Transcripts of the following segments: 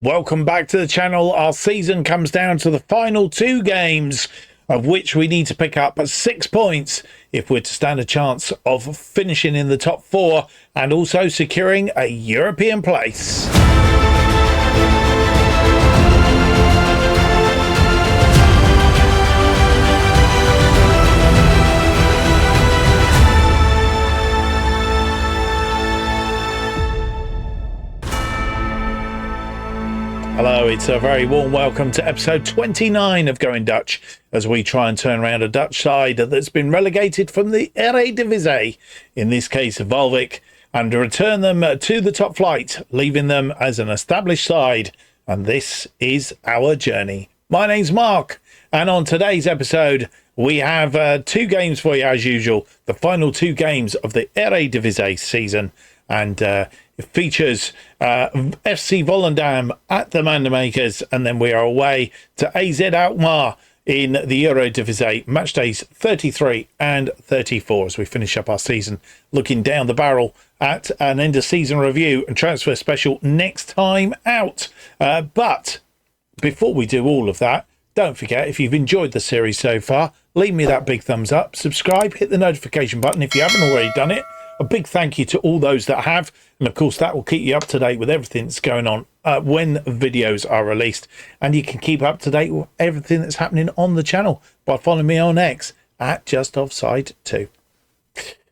Welcome back to the channel. Our season comes down to the final two games, of which we need to pick up 6 points if we're to stand a chance of finishing in the top 4 and also securing a European place. Hello, it's a very warm welcome to episode 29 of Going Dutch, as we try and turn around a Dutch side that's been relegated from the Eredivisie, in this case Waalwijk, and return them to the top flight, leaving them as an established side. And this is our journey. My name's Mark, and on today's episode we have 2 games for you as usual, the final 2 games of the Eredivisie season, and it features FC Volendam at the Mandenmakers, and then we are away to AZ Alkmaar in the Eredivisie, match days 33 and 34 as we finish up our season, looking down the barrel at an end of season review and transfer special next time out. But before we do all of that, don't forget, if you've enjoyed the series so far, leave me that big thumbs up, subscribe, hit the notification button if you haven't already done it. A big thank you to all those that have, and of course that will keep you up to date with everything that's going on when videos are released, and you can keep up to date with everything that's happening on the channel by following me on X at JustOffsideFM.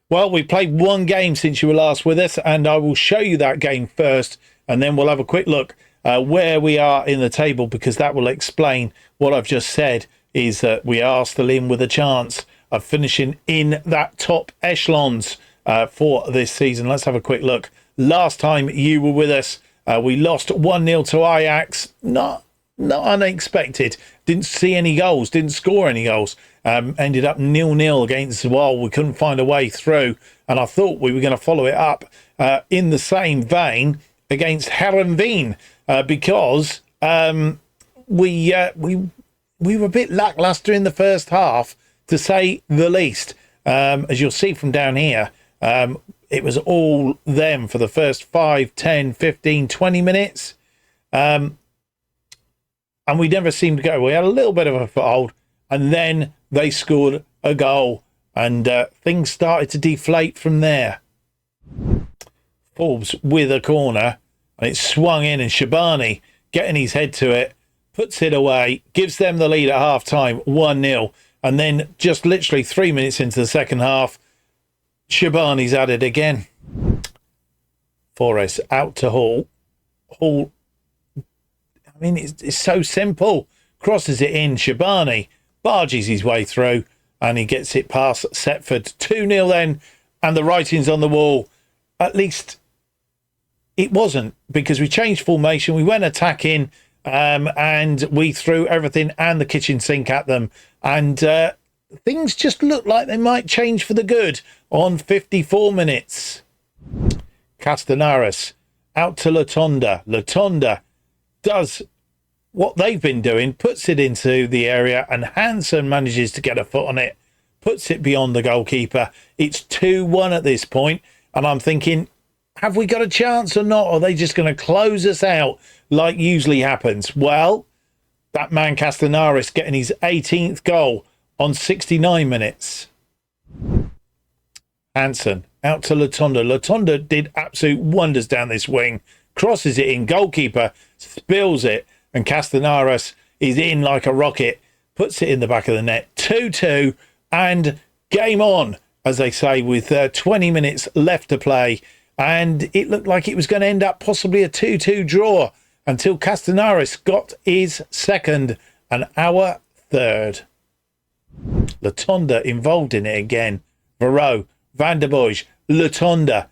Well, we played 1 game since you were last with us, and I will show you that game first, and then we'll have a quick look where we are in the table, because that will explain what I've just said, is that we are still in with a chance of finishing in that top echelons for this season. Let's have a quick look. Last time you were with us, we lost 1-0 to Ajax. Not unexpected. Didn't see any goals, didn't score any goals. Ended up 0-0 against Waalwijk. We couldn't find a way through, and I thought we were going to follow it up in the same vein against Heerenveen, because we were a bit lackluster in the first half, to say the least. As you'll see from down here, it was all them for the first 5, 10, 15, 20 minutes. And we never seemed to go. We had a little bit of a foothold, and then they scored a goal, and things started to deflate from there. Forbes with a corner, and it swung in, and Shabani, getting his head to it, puts it away, gives them the lead at half-time, 1-0. And then just literally 3 minutes into the second half, Shabani's at it again. Forrest out to Hall. Hall, I mean, it's so simple. Crosses it in. Shabani barges his way through, and he gets it past Setford. 2-0 then, and the writing's on the wall. At least it wasn't, because we changed formation. We went attacking, and we threw everything and the kitchen sink at them. And things just look like they might change for the good on 54 minutes. Castanaris out to Latonda. Latonda does what they've been doing, puts it into the area, and Hansen manages to get a foot on it, puts it beyond the goalkeeper. It's 2-1 at this point, and I'm thinking, have we got a chance or not? Or are they just going to close us out like usually happens? Well, that man Castanaris getting his 18th goal on 69 minutes. Hansen out to Latonda. Latonda did absolute wonders down this wing. Crosses it in. Goalkeeper spills it. And Castanaris is in like a rocket. Puts it in the back of the net. 2-2. And game on, as they say, with 20 minutes left to play. And it looked like it was going to end up possibly a 2-2 draw, until Castanaris got his second and our third. Latonda involved in it again. Varro, Van der Boij, Latonda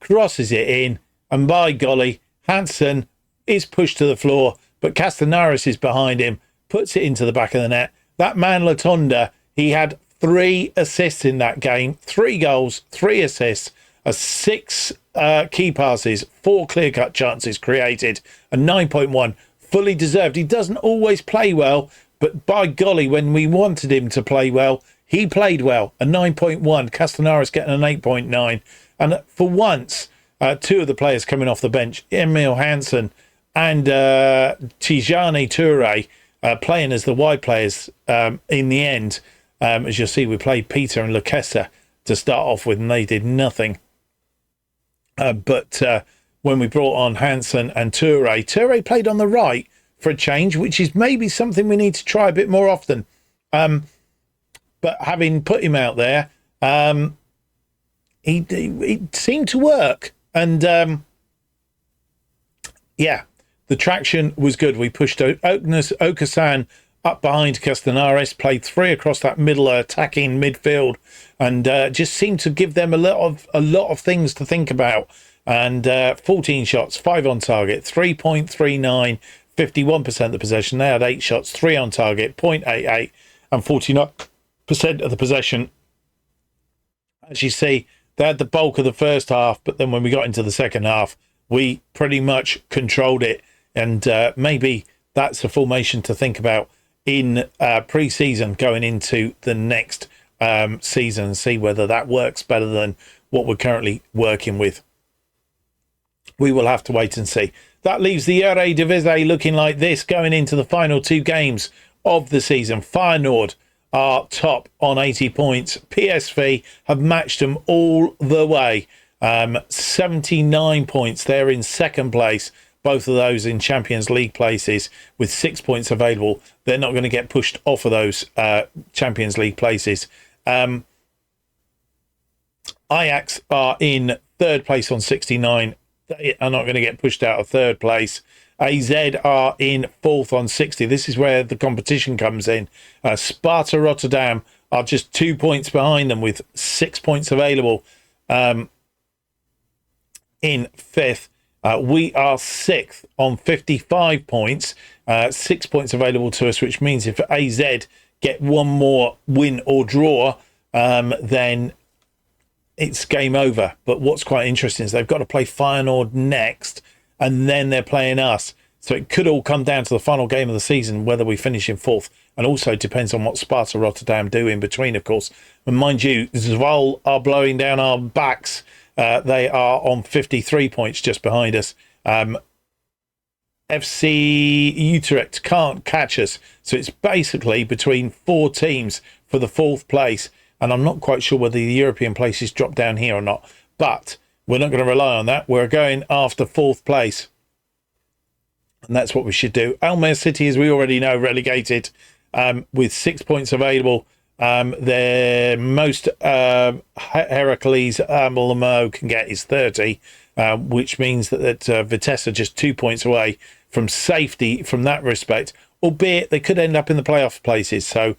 crosses it in, and by golly, Hansen is pushed to the floor, but Castanaris is behind him, puts it into the back of the net. That man Latonda, he had 3 assists in that game, 3 goals, 3 assists, 6 key passes, 4 clear-cut chances created, a 9.1, fully deserved. He doesn't always play well, but by golly, when we wanted him to play well, he played well. A 9.1, Castanaris getting an 8.9. And for once, 2 of the players coming off the bench, Emil Hansen and Tijani Toure playing as the wide players in the end. As you'll see, we played Peter and Luquesa to start off with, and they did nothing. But when we brought on Hansen and Toure played on the right for a change, which is maybe something we need to try a bit more often. But having put him out there, it seemed to work. And yeah, the traction was good. We pushed Okasan up behind Castanares, played three across that middle attacking midfield, and just seemed to give them a lot of things to think about. And 14 shots, 5 on target, 3.39, 51% of the possession. They had 8 shots, 3 on target, 0.88, and 49% of the possession. As you see, they had the bulk of the first half, but then when we got into the second half, we pretty much controlled it. And maybe that's a formation to think about in pre-season going into the next season, and see whether that works better than what we're currently working with. We will have to wait and see. That leaves the Eredivisie looking like this going into the final 2 games of the season. Feyenoord are top on 80 points. PSV have matched them all the way. 79 points. They're in second place. Both of those in Champions League places with 6 points available. They're not going to get pushed off of those Champions League places. Ajax are in third place on 69. They are not going to get pushed out of third place. AZ are in fourth on 60. This is where the competition comes in. Sparta Rotterdam are just 2 points behind them with 6 points available in fifth. We are sixth on 55 points, 6 points available to us, which means if AZ get one more win or draw, then it's game over. But what's quite interesting is they've got to play Feyenoord next, and then they're playing us. So it could all come down to the final game of the season, whether we finish in fourth. And also depends on what Sparta Rotterdam do in between, of course. And mind you, Zwolle are blowing down our backs. They are on 53 points just behind us. FC Utrecht can't catch us. So it's basically between 4 teams for the fourth place. And I'm not quite sure whether the European places drop down here or not. But we're not going to rely on that. We're going after fourth place. And that's what we should do. Almere City, as we already know, relegated with 6 points available. Their most Heracles Malmo can get is 30, which means that Vitesse are just 2 points away from safety from that respect, albeit they could end up in the playoff places. So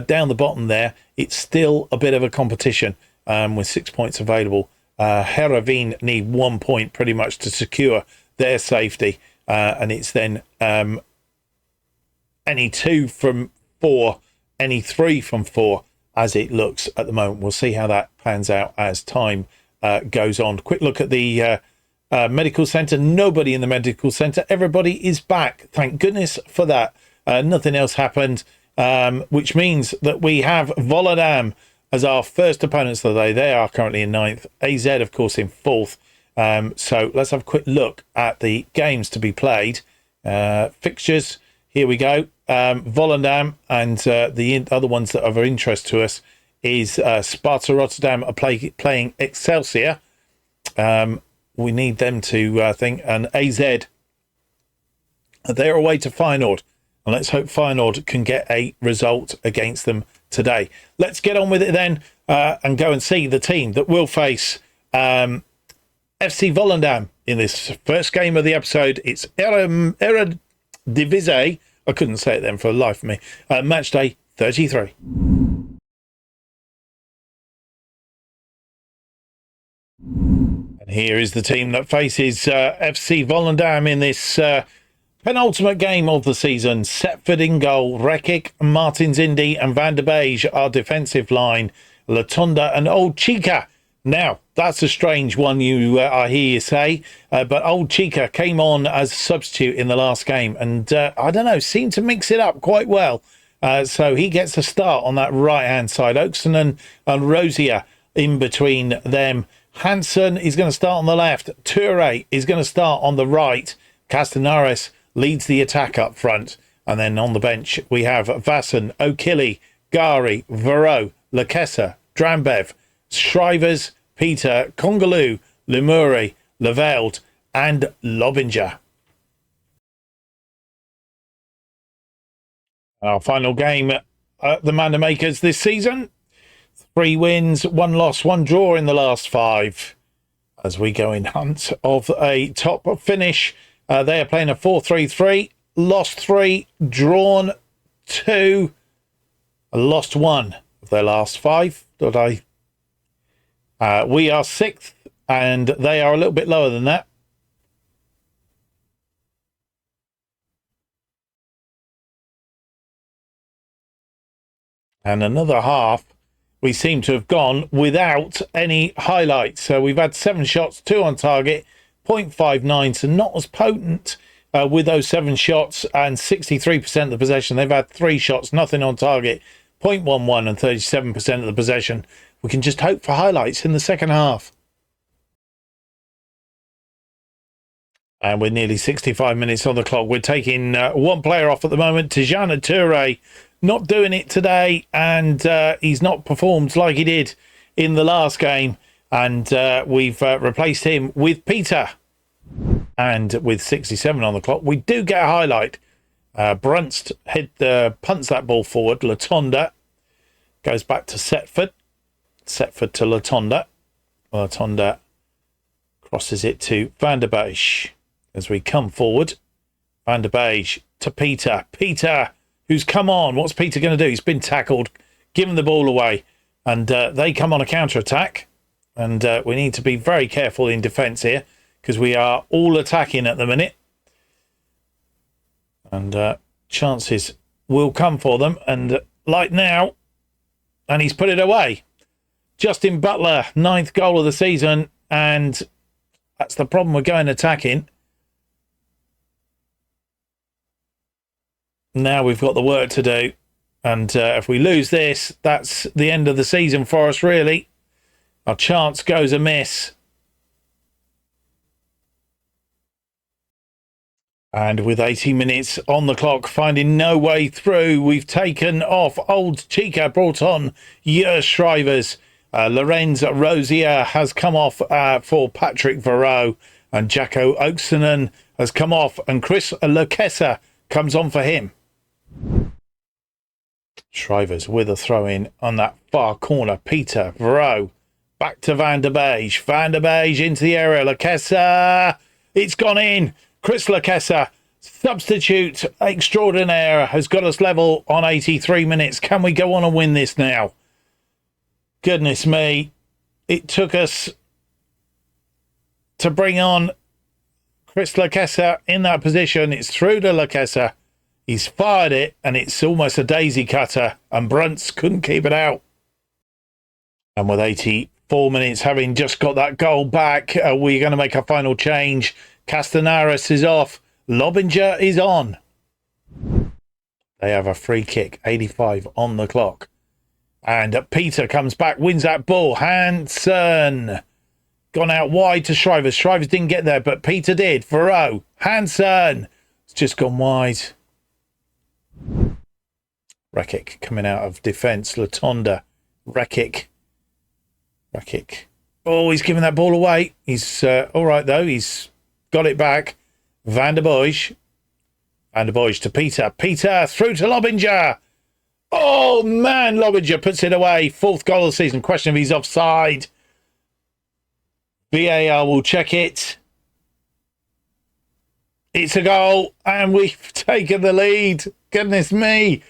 down the bottom there, it's still a bit of a competition with 6 points available. Heerenveen need 1 point pretty much to secure their safety, and it's then any 2 from 4, any 3 from 4 as it looks at the moment. We'll see how that pans out as time goes on. Quick look at the medical centre. Nobody in the medical centre. Everybody is back. Thank goodness for that. Nothing else happened, which means that we have Volendam as our first opponents of the day. They are currently in 9th. AZ, of course, in 4th. So let's have a quick look at the games to be played. Fixtures. Here we go. Volendam, and the other ones that are of interest to us is Sparta Rotterdam are playing Excelsior. We need them to think. And AZ, they're away to Feyenoord. And let's hope Feyenoord can get a result against them today. Let's get on with it then and go and see the team that will face FC Volendam in this first game of the episode. It's Eredivisie. I couldn't say it then for the life of me. Match day 33. And here is the team that faces FC Volendam in this penultimate game of the season. Setford in goal, Rekic, Martins Indy and Van der Beege our defensive line. Latonda and Old Chica. Now, that's a strange one, I hear you say, but Old Chica came on as a substitute in the last game and, I don't know, seemed to mix it up quite well. So he gets a start on that right-hand side. Oakson and Rosier in between them. Hansen is going to start on the left. Toure is going to start on the right. Castanares leads the attack up front. And then on the bench, we have Vasson, O'Killy, Gari, Varro, Lakessa, Drambev, Shrivers, Peter, Kongaloo, Lemuri, Leveld, and Lobinger. Our final game at the Manor Makers this season. 3 wins, 1 loss, 1 draw in the last 5. As we go in hunt of a top finish, they are playing a 4-3-3. Lost 3, drawn 2, lost 1 of their last 5. We are 6th, and they are a little bit lower than that. And another half, we seem to have gone without any highlights. So we've had 7 shots, 2 on target, 0.59, so not as potent with those 7 shots, and 63% of the possession. They've had 3 shots, nothing on target, 0.11 and 37% of the possession. We can just hope for highlights in the second half. And we're nearly 65 minutes on the clock. We're taking 1 player off at the moment, Tijana Toure. Not doing it today, and he's not performed like he did in the last game. And we've replaced him with Peter. And with 67 on the clock, we do get a highlight. Brunst punts that ball forward. Latonda goes back to Setford. Setford to Latonda. Latonda crosses it to Van der Beek. As we come forward, Van der Beek to Peter. Peter, who's come on. What's Peter going to do? He's been tackled, given the ball away, and they come on a counter-attack. And we need to be very careful in defence here, because we are all attacking at the minute. And chances will come for them. And like now, and he's put it away. Justin Butler, 9th goal of the season. And that's the problem. We're going attacking. Now we've got the work to do. And if we lose this, that's the end of the season for us, really. Our chance goes amiss. And with 80 minutes on the clock, finding no way through, we've taken off Old Chica, brought on Shrivers. Lorenz Rosier has come off for Patrick Varro, and Jacko Oaksonen has come off, and Chris Lakessa comes on for him. Shrivers with a throw-in on that far corner. Peter Varro back to Van der Beek. Van der Beek into the area. Lakessa, it's gone in. Chris Lakessa, substitute extraordinaire, has got us level on 83 minutes. Can we go on and win this now? Goodness me. It took us to bring on Chris Lakessa in that position. It's through to Lakessa. He's fired it, and it's almost a daisy cutter, and Brunts couldn't keep it out. And with 84 minutes, having just got that goal back, we're going to make a final change. Castanares is off. Lobinger is on. They have a free kick. 85 on the clock. And Peter comes back, wins that ball. Hansen gone out wide to Shrivers. Shrivers didn't get there, but Peter did. Varro. Hansen. It's just gone wide. Rekic coming out of defence. Latonda. Rekic. Oh, he's giving that ball away. He's all right, though. He's got it back. Van der Beek. Van der Beek to Peter. Peter through to Lobinger. Oh, man. Lobinger puts it away. 4th goal of the season. Question if he's offside. VAR will check it. It's a goal. And we've taken the lead. Goodness me.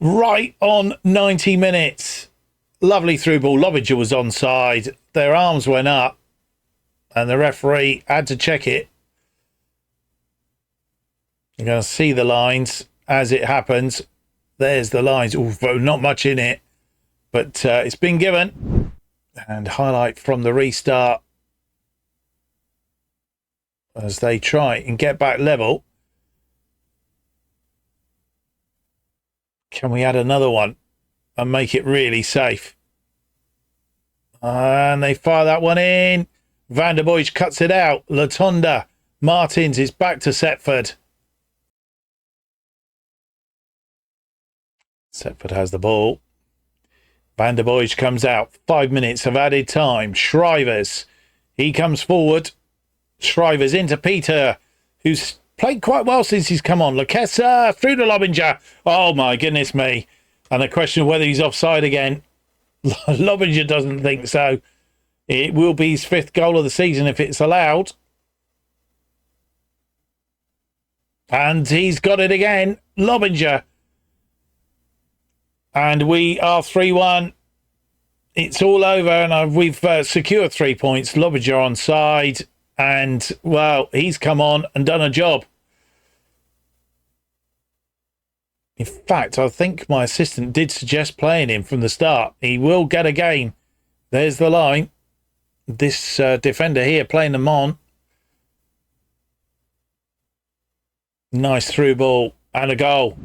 Right on 90 minutes. Lovely through ball. Lobinger was onside. Their arms went up. And the referee had to check it. You're going to see the lines as it happens. There's the lines. Ooh, not much in it. But it's been given. And highlight from the restart. As they try and get back level. Can we add another one and make it really safe? And they fire that one in. Van der Beek cuts it out. Latonda Martins is back to Setford. Setford has the ball. Van der Boij comes out. 5 minutes of added time. Shrivers. He comes forward. Shrivers into Peter, who's played quite well since he's come on. Lakessa through to Lobinger. Oh, my goodness me. And a question of whether he's offside again. Lobinger doesn't think so. It will be his 5th goal of the season if it's allowed. And he's got it again. Lobinger. And we are 3-1. It's all over, and we've secured 3 points. Lobinger on side, and, well, he's come on and done a job. In fact, I think my assistant did suggest playing him from the start. He will get a game. There's the line. This defender here playing them on. Nice through ball and a goal.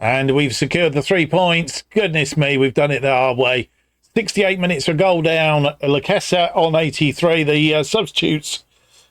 And we've secured the 3 points. Goodness me, we've done it the hard way. 68 minutes for goal down. Lakessa on 83. The substitutes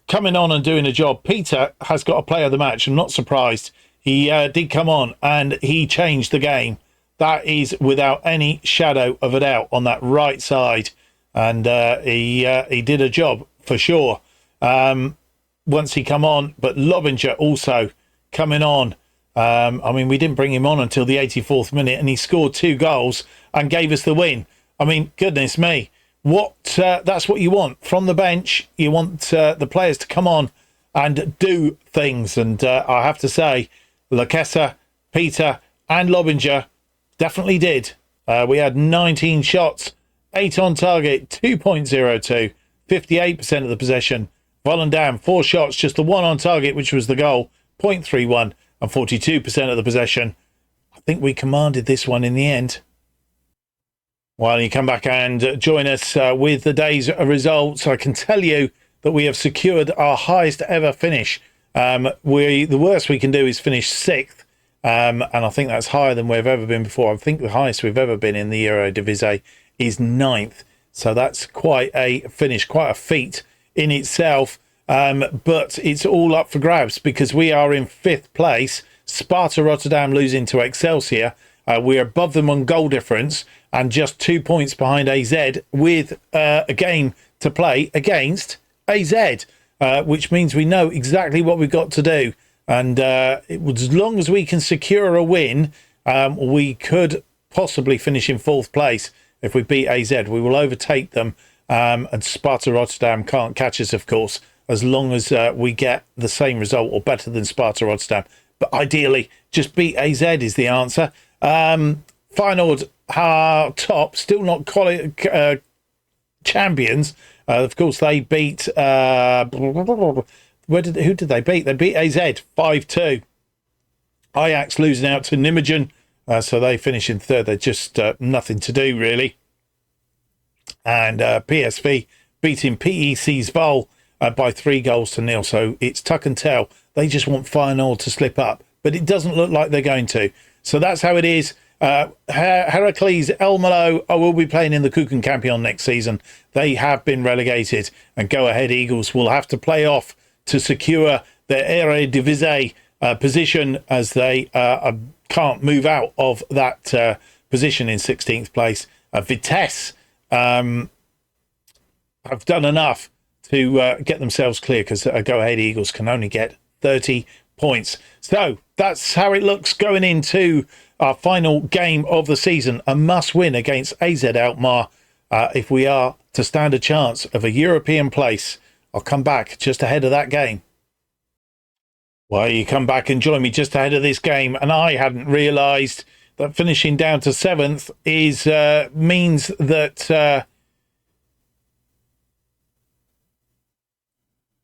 coming on and doing a job. Peter has got a player of the match. I'm not surprised. He did come on and he changed the game. That is without any shadow of a doubt on that right side. And he did a job for sure once he come on. But Lobinger also coming on. I mean, we didn't bring him on until the 84th minute, and he scored 2 goals and gave us the win. I mean, goodness me, that's what you want from the bench. You want the players to come on and do things. And I have to say, Lakessa, Peter, and Lobinger definitely did. We had 19 shots, 8 on target, 2.02, 58% of the possession. Volendam, 4 shots, just the 1 on target, which was the goal, 0.31. And 42% of the possession. I think we commanded this one in the end. While you come back and join us with the day's results, I can tell you that we have secured our highest ever finish. The worst we can do is finish 6th. And I think that's higher than we've ever been before. I think the highest we've ever been in the Eredivisie is 9th. So that's quite a finish, quite a feat in itself. But it's all up for grabs because we are in 5th place. Sparta Rotterdam losing to Excelsior. We're above them on goal difference and just 2 points behind AZ with a game to play against AZ, which means we know exactly what we've got to do. And as long as we can secure a win, we could possibly finish in 4th place. If we beat AZ, we will overtake them. And Sparta Rotterdam can't catch us, of course, as long as we get the same result or better than Sparta Rotterdam. But ideally, just beat AZ is the answer. Feyenoord are top, still not champions. Of course, they beat... who did they beat? They beat AZ 5-2. Ajax losing out to Nijmegen, so they finish in 3rd. They're just nothing to do, really. And PSV beating PEC Zwolle by 3-0. So it's tuck and tail. They just want Feyenoord to slip up, but it doesn't look like they're going to. So that's how it is. Heracles Almelo will be playing in the Keukenkampioen next season. They have been relegated, and Go Ahead Eagles will have to play off to secure their Eredivisie position, as they can't move out of that position in 16th place. Vitesse have done enough to get themselves clear, because Go Ahead Eagles can only get 30 points. So that's how it looks going into our final game of the season. A must-win against AZ Alkmaar if we are to stand a chance of a European place. I'll come back just ahead of that game. Well, you come back and join me just ahead of this game, and I hadn't realised that finishing down to 7th is means that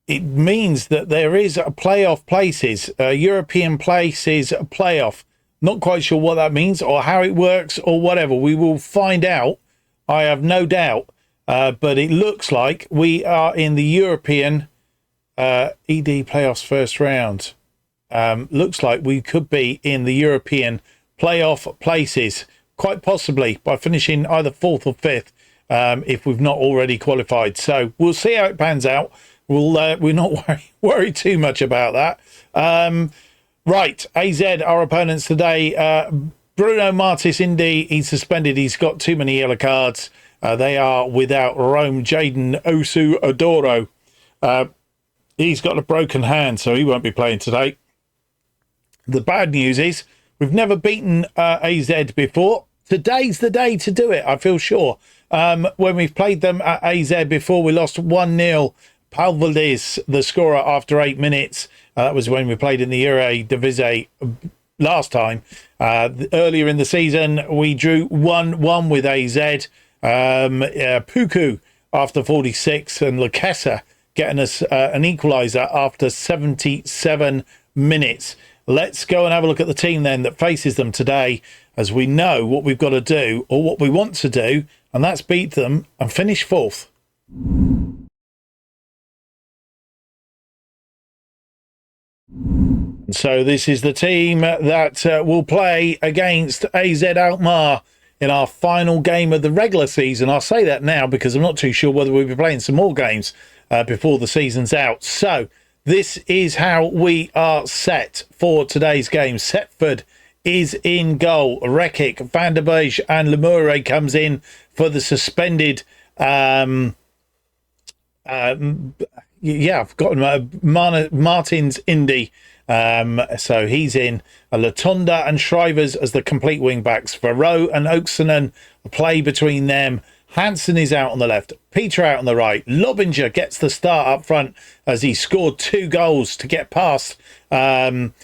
it means that there is a playoff places, European places playoff. Not quite sure what that means or how it works or whatever. We will find out. I have no doubt. But it looks like we are in the European ED playoffs first round. Looks like we could be in the European playoff places, quite possibly by finishing either 4th or 5th, if we've not already qualified. So we'll see how it pans out. we're not worry too much about that. Right, AZ, our opponents today. Bruno Martis Indy, he's suspended. He's got too many yellow cards. They are without Rome Jaden Osu Adoro. He's got a broken hand, so he won't be playing today. The bad news is we've never beaten AZ before. Today's the day to do it, I feel sure. When we've played them at AZ before, we lost 1-0. Paul Valdez, the scorer, after 8 minutes. That was when we played in the Eredivisie last time. Earlier in the season, we drew 1-1 with AZ. Puku after 46 and Lakessa getting us an equaliser after 77 minutes. Let's go and have a look at the team then that faces them today, as we know what we've got to do, or what we want to do, and that's beat them and finish fourth. So this is the team that will play against AZ Alkmaar in our final game of the regular season. I'll say that now because I'm not too sure whether we'll be playing some more games before the season's out. So this is how we are set for today's game. Setford is in goal. Rekic, Van der Beek and Lemure comes in for the suspended... I've forgotten Martins Indy. So he's in. Latonda and Shrivers as the complete wing backs. Varro and Oaksonen play between them. Hansen is out on the left. Peter out on the right. Lobinger gets the start up front as he scored 2 goals to get past Volendam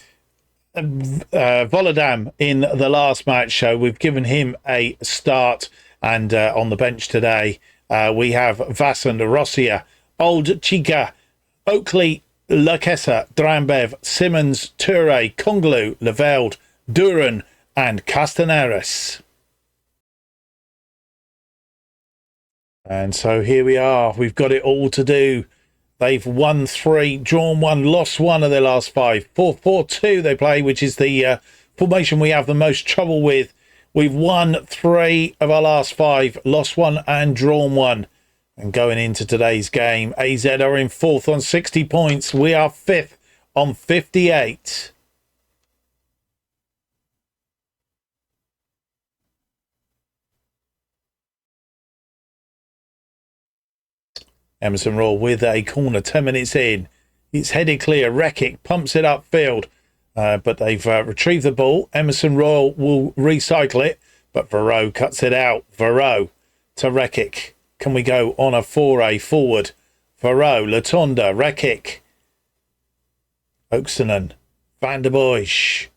in the last match. So we've given him a start. And on the bench today, we have Vassen, Rossia, Old Chica, Oakley, Lakessa, Drambev, Simmons, Toure, Conglu, Leveld, Duran and Castaneris. And so here we are. We've got it all to do. They've won 3, drawn 1, lost 1 of their last 5. 4-4-2 they play, which is the formation we have the most trouble with. We've won 3 of our last 5, lost 1 and drawn 1. And going into today's game, AZ are in 4th on 60 points. We are 5th on 58. Emerson Royal with a corner 10 minutes in. It's headed clear. Rekic pumps it upfield. But they've retrieved the ball. Emerson Royal will recycle it. But Varro cuts it out. Varro to Rekic. Can we go on a foray forward? Varro, Latonda, Rekic, Oaksonen, Van der Beek.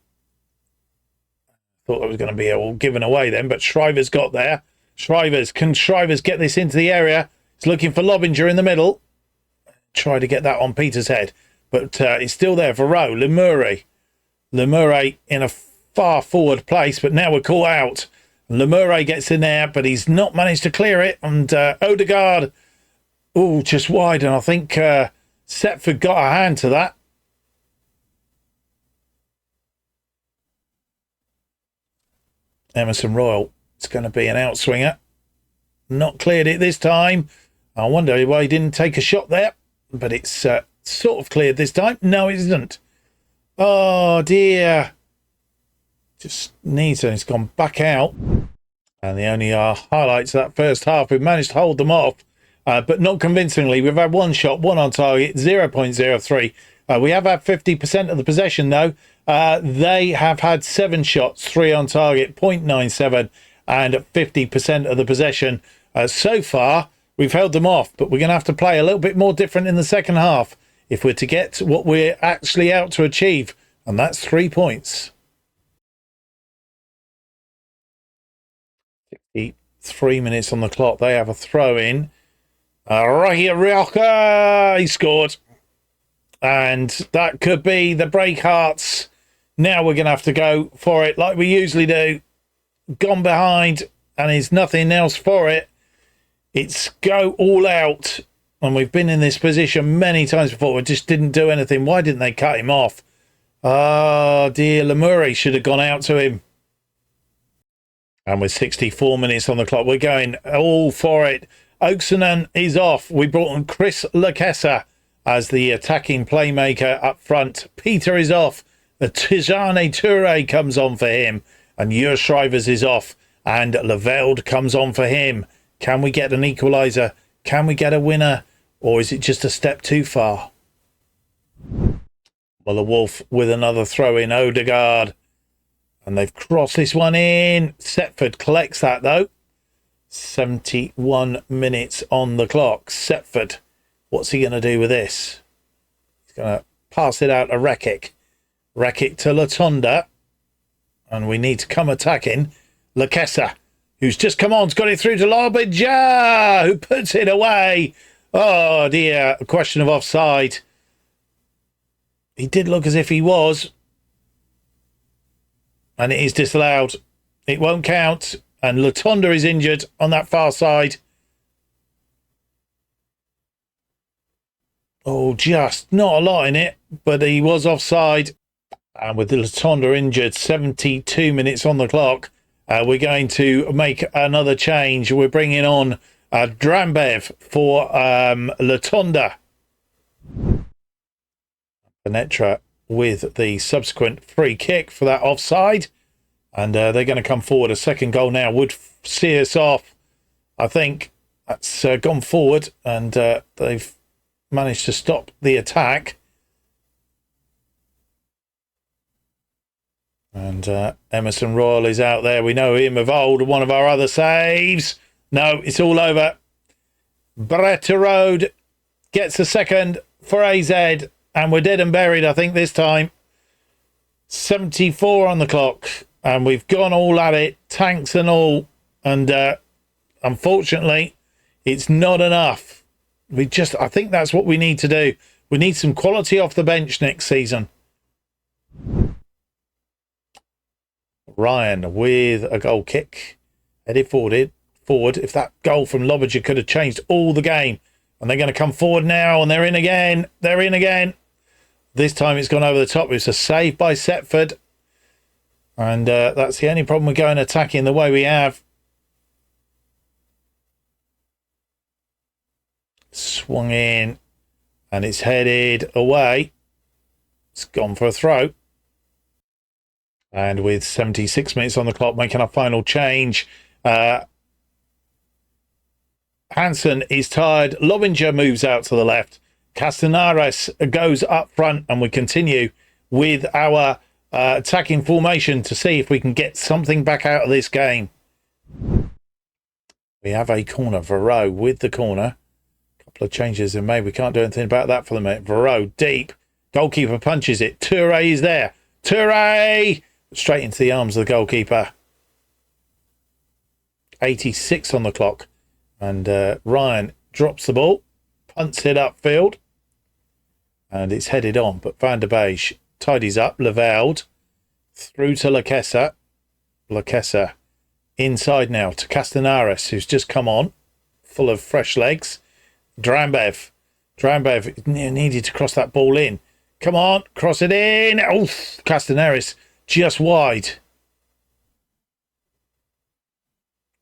Thought it was going to be all given away then, but Shrivers got there. Can Shrivers get this into the area? He's looking for Lobinger in the middle. Try to get that on Peter's head, but it's still there. Varro, Lemure in a far forward place, but now we're caught out. Lemure gets in there, but he's not managed to clear it. And Odegaard, just wide. And I think Setford got a hand to that. Emerson Royal, it's going to be an outswinger. Not cleared it this time. I wonder why he didn't take a shot there. But it's sort of cleared this time. No, it isn't. Oh, dear. Just needs and it's gone back out. And the only highlights of that first half, we've managed to hold them off, but not convincingly. We've had 1 shot, 1 on target, 0.03. We have had 50% of the possession, though. They have had 7 shots, 3 on target, 0.97, and 50% of the possession. So far, we've held them off, but we're going to have to play a little bit more different in the second half if we're to get what we're actually out to achieve, and that's 3 points. 3 minutes on the clock. They have a throw in. Rioja, he scored. And that could be the break hearts. Now we're going to have to go for it like we usually do. Gone behind and there's nothing else for it. It's go all out. And we've been in this position many times before. We just didn't do anything. Why didn't they cut him off? Oh dear, Lemure should have gone out to him. And with 64 minutes on the clock, we're going all for it. Oaksonen is off. We brought on Chris Lakessa. as the attacking playmaker up front. Peter is off. The Tijane Toure comes on for him. And Jur Shrivers is off. And Leveld comes on for him. Can we get an equaliser? Can we get a winner? Or is it just a step too far? Well, the Wolf with another throw in. Odegaard. And they've crossed this one in. Setford collects that, though. 71 minutes on the clock. Setford. What's he going to do with this? He's going to pass it out to Rekic. Rekic to Latonda. And we need to come attacking. Lakessa, who's just come on, has got it through to Lobija, who puts it away. Oh, dear. A question of offside. He did look as if he was. And it is disallowed. It won't count. And Latonda is injured on that far side. Oh, just not a lot in it, but he was offside. And with Latonda injured, 72 minutes on the clock, we're going to make another change. We're bringing on Drambev for Latonda. Venetra with the subsequent free kick for that offside. And they're going to come forward. A second goal now would see us off. I think that's gone forward, and they've managed to stop the attack. And Emerson Royal is out there. We know him of old. One of our other saves. No, it's all over. Bretta Road gets a second for AZ. And we're dead and buried, I think, this time. 74 on the clock. And we've gone all at it, tanks and all. And unfortunately, it's not enough. I think that's what we need to do. We need some quality off the bench next season. Ryan with a goal kick. Headed forward. If that goal from Lobija could have changed all the game. And they're going to come forward now, and they're in again. They're in again. This time it's gone over the top. It's a save by Setford. And that's the only problem with going attacking the way we have. Swung in. And it's headed away. It's gone for a throw. And with 76 minutes on the clock, making our final change. Hansen is tired. Lobinger moves out to the left. Castellares goes up front. And we continue with our attacking formation to see if we can get something back out of this game. We have a corner. Varro with the corner. A couple of changes in made. We can't do anything about that for the minute. Varro deep. Goalkeeper punches it. Toure is there. Toure! Straight into the arms of the goalkeeper. 86 on the clock. And Ryan drops the ball. Punts it upfield. And it's headed on. But Van der Beij tidies up. Leveld through to Lakessa. Lakessa inside now to Castellares, who's just come on, full of fresh legs. Drambev needed to cross that ball in. Come on, cross it in. Oh, Castellares just wide.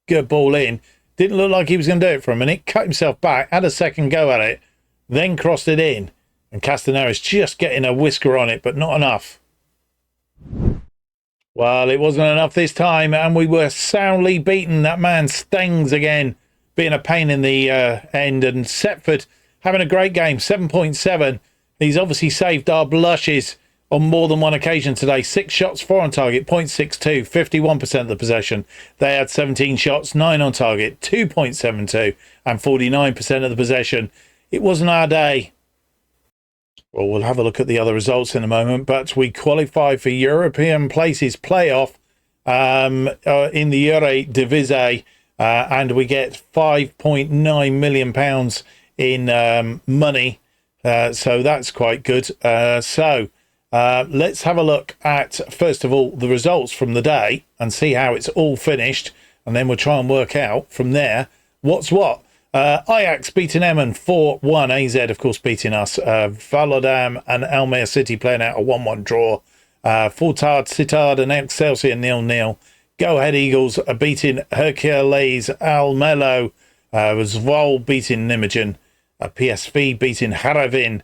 Good ball in. Didn't look like he was going to do it for a minute. Cut himself back, had a second go at it, then crossed it in. And Castellares just getting a whisker on it, but not enough. Well, it wasn't enough this time, and we were soundly beaten. That man Stengs again, being a pain in the end. And Setford having a great game, 7.7. He's obviously saved our blushes on more than one occasion today. 6 shots, 4 on target, 0.62, 51% of the possession. They had 17 shots, 9 on target, 2.72, and 49% of the possession. It wasn't our day. Well, we'll have a look at the other results in a moment, but we qualify for European Places playoff in the Eredivisie, and we get £5.9 million in money, so that's quite good. Let's have a look at, first of all, the results from the day and see how it's all finished, and then we'll try and work out from there what's what. Ajax beating Emmen 4-1. AZ, of course, beating us. Volendam and Almere City playing out a 1-1 draw. Fortard, Sittard and Excelsior 0-0. Go Ahead Eagles beating Hercules Almelo. Zwolle beating Nijmegen. PSV beating Heerenveen.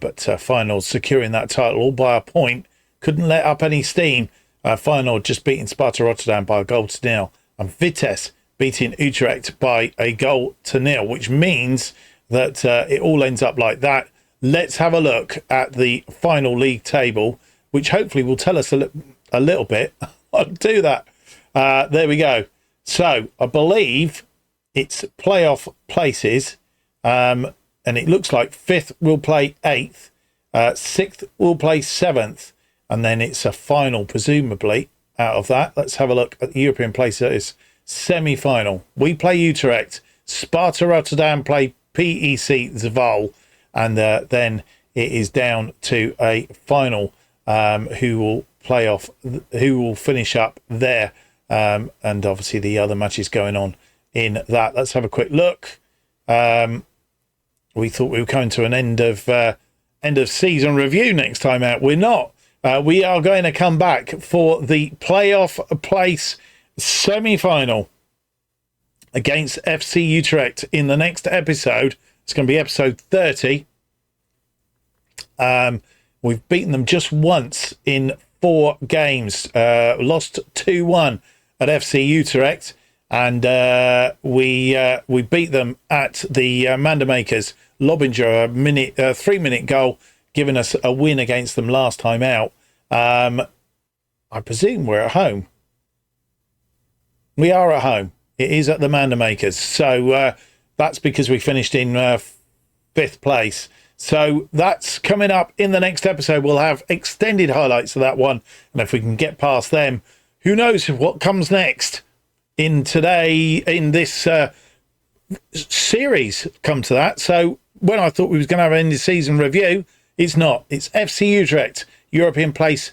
but Feyenoord securing that title all by a point. Couldn't let up any steam. Feyenoord just beating Sparta Rotterdam by a goal to nil, and Vitesse beating Utrecht by a goal to nil, which means that it all ends up like that. Let's have a look at the final league table, which hopefully will tell us a little bit. I'll do that. There we go. So I believe it's playoff places, and it looks like 5th will play 8th, 6th will play 7th, and then it's a final, presumably, out of that. Let's have a look at the European places semi-final. We play Utrecht, Sparta Rotterdam play PEC Zwolle, and then it is down to a final who will play off, who will finish up there, and obviously the other matches going on in that. Let's have a quick look. We thought we were coming to an end of season review next time out. We're not. We are going to come back for the playoff place semi-final against FC Utrecht in the next episode. It's going to be episode 30. We've beaten them just once in 4 games. Lost 2-1 at FC Utrecht, and we beat them at the Mandermakers. Lobinger, a 3-minute goal, giving us a win against them last time out. I presume we're at home. We are at home. It is at the Mandermakers. So that's because we finished in 5th place. So that's coming up in the next episode. We'll have extended highlights of that one. And if we can get past them, who knows what comes next in this series, come to that. So when I thought we was going to have an end of season review, it's not. It's FC Utrecht, European places,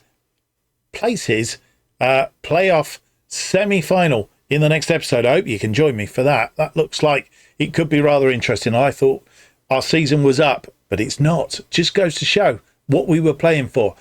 playoff semi-final in the next episode. I hope you can join me for that. That looks like it could be rather interesting. I thought our season was up, but it's not. Just goes to show what we were playing for.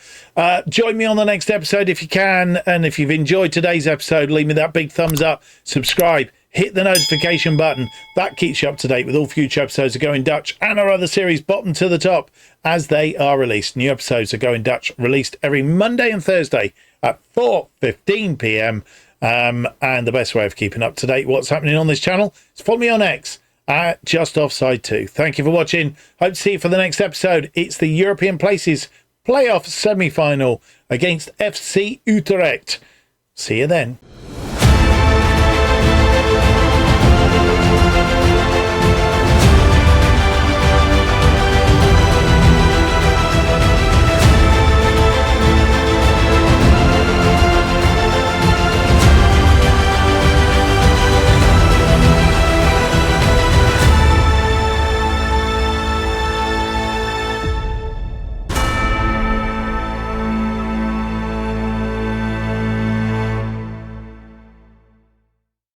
Join me on the next episode if you can, and if you've enjoyed today's episode, leave me that big thumbs up, subscribe, hit the notification button. That keeps you up to date with all future episodes of Going Dutch and our other series, bottom to the top, as they are released. New episodes of Going Dutch released every Monday and Thursday at 4:15 p.m. And the best way of keeping up to date what's happening on this channel is follow me on X at JustOffside2. Thank you for watching. Hope to see you for the next episode. It's the European Places playoff semi-final against FC Utrecht. See you then.